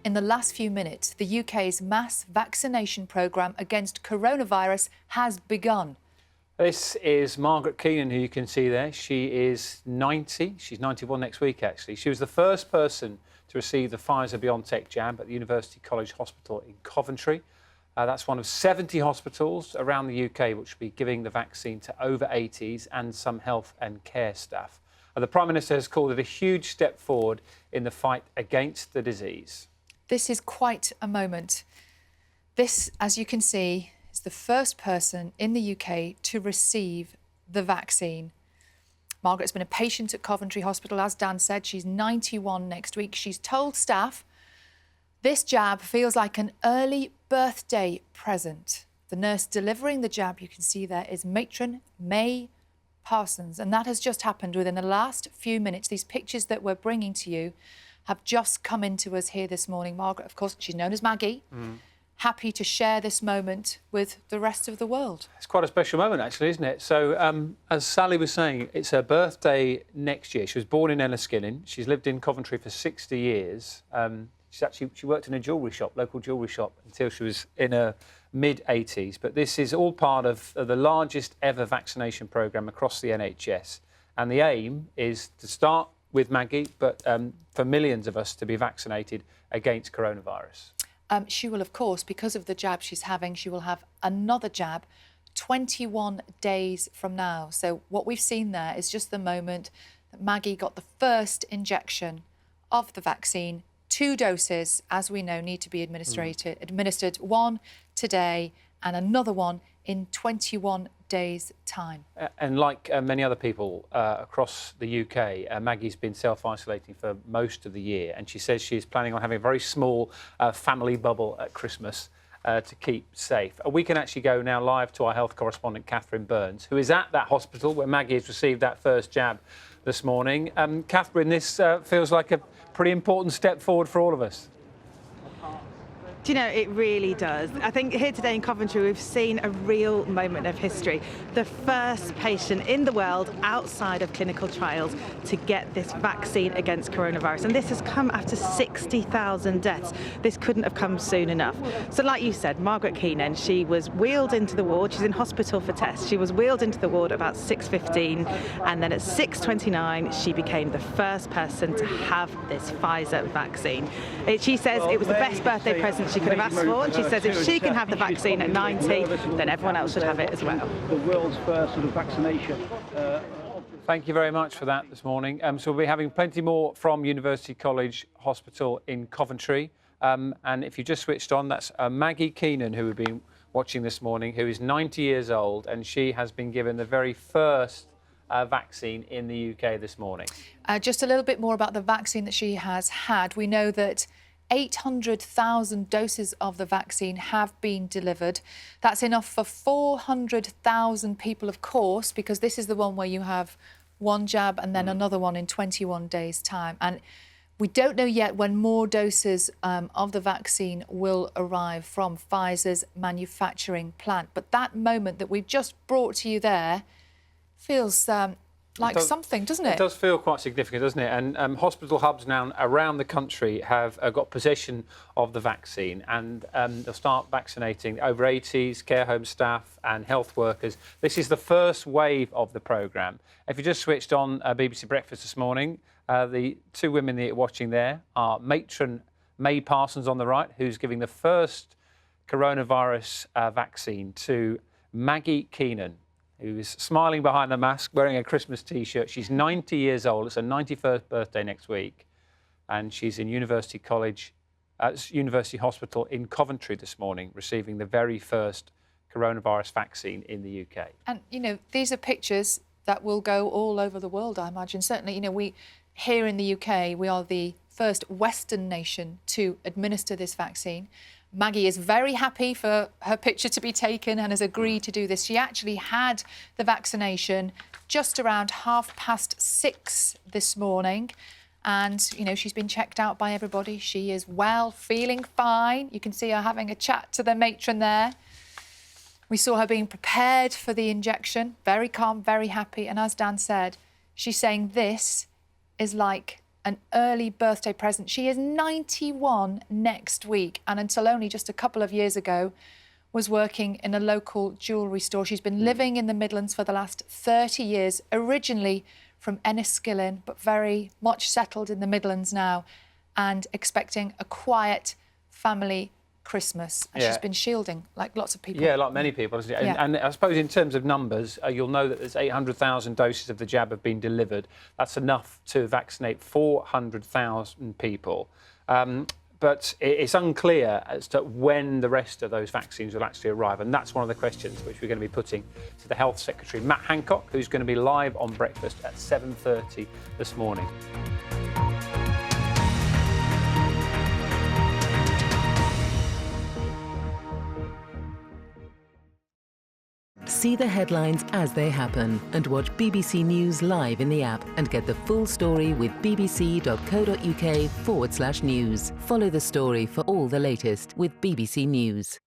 In the last few minutes, the UK's mass vaccination programme against coronavirus has begun. This is Margaret Keenan, who you can see there. She is 90. She's 91 next week, actually. She was the first person to receive the Pfizer BioNTech jab at the University College Hospital in Coventry. That's one of 70 hospitals around the UK which will be giving the vaccine to over 80s and some health and care staff. The Prime Minister has called it a huge step forward in the fight against the disease. This is quite a moment. This, as you can see, is the first person in the UK to receive the vaccine. Margaret's been a patient at Coventry Hospital, as Dan said. She's 91 next week. She's told staff this jab feels like an early birthday present. The nurse delivering the jab, you can see there, is Matron May Parsons, and that has just happened within the last few minutes. These pictures that we're bringing to you have just come into us here this morning. Margaret, of course, she's known as Maggie, happy to share this moment with the rest of the world. It's quite a special moment, actually, isn't it? So, as Sally was saying, it's her birthday next year. She was born in Enniskillen. She's lived in Coventry for 60 years. She worked in a jewellery shop, local jewellery shop, until she was in her mid-80s. But this is all part of the largest ever vaccination programme across the NHS. And the aim is to start with Maggie, but for millions of us to be vaccinated against coronavirus. She will, of course, because of the jab she's having, she will have another jab 21 days from now. So what we've seen there is just the moment that Maggie got the first injection of the vaccine. 2 doses, as we know, need to be administered, one today and another one in 21 days' time. And like many other people across the UK, Maggie's been self-isolating for most of the year, and she says she is planning on having a very small family bubble at Christmas to keep safe. We can actually go now live to our health correspondent, Catherine Burns, who is at that hospital where Maggie has received that first jab this morning. Catherine, this feels like a pretty important step forward for all of us. Do you know, it really does. I think here today in Coventry we've seen a real moment of history. The first patient in the world outside of clinical trials to get this vaccine against coronavirus. And this has come after 60,000 deaths. This couldn't have come soon enough. So like you said, Margaret Keenan, she was wheeled into the ward. She's in hospital for tests. She was wheeled into the ward at about 6:15, and then at 6:29 she became the first person to have this Pfizer vaccine. She says it was the best birthday present she could have asked for, and she says if she can have the vaccine at 90, then everyone else should have it as well. The world's first sort of vaccination. Thank you very much for that this morning. So we'll be having plenty more from University College Hospital in Coventry. And if you just switched on, that's Maggie Keenan, who we've been watching this morning, who is 90 years old, and she has been given the very first vaccine in the UK this morning. Just a little bit more about the vaccine that she has had. We know that 800,000 doses of the vaccine have been delivered. That's enough for 400,000 people, of course, because this is the one where you have one jab and then another one in 21 days' time. And we don't know yet when more doses of the vaccine will arrive from Pfizer's manufacturing plant. But that moment that we've just brought to you there feels like something, doesn't it? It does feel quite significant, doesn't it? And hospital hubs now around the country have got possession of the vaccine, and they'll start vaccinating over 80s, care home staff and health workers. This is the first wave of the programme. If you just switched on BBC Breakfast this morning, the 2 women that you're watching there are Matron May Parsons on the right, who's giving the first coronavirus vaccine, to Maggie Keenan, who's smiling behind the mask, wearing a Christmas T-shirt. She's 90 years old. It's her 91st birthday next week. And she's in University Hospital in Coventry this morning, receiving the very first coronavirus vaccine in the UK. And, you know, these are pictures that will go all over the world, I imagine. Certainly, you know, we here in the UK, we are the first Western nation to administer this vaccine. Maggie is very happy for her picture to be taken and has agreed to do this. She actually had the vaccination just around 6:30 this morning. And, you know, she's been checked out by everybody. She is well, feeling fine. You can see her having a chat to the matron there. We saw her being prepared for the injection, very calm, very happy. And as Dan said, she's saying this is like an early birthday present. She is 91 next week, and until only just a couple of years ago was working in a local jewellery store. She's been living in the Midlands for the last 30 years, originally from Enniskillen, but very much settled in the Midlands now, and expecting a quiet family Christmas. And she's been shielding, like lots of people. Yeah, like many people. Isn't it? Yeah. And I suppose in terms of numbers, you'll know that there's 800,000 doses of the jab have been delivered. That's enough to vaccinate 400,000 people. But it's unclear as to when the rest of those vaccines will actually arrive. And that's one of the questions which we're going to be putting to the Health Secretary, Matt Hancock, who's going to be live on Breakfast at 7:30 this morning. See the headlines as they happen and watch BBC News live in the app and get the full story with bbc.co.uk/news. Follow the story for all the latest with BBC News.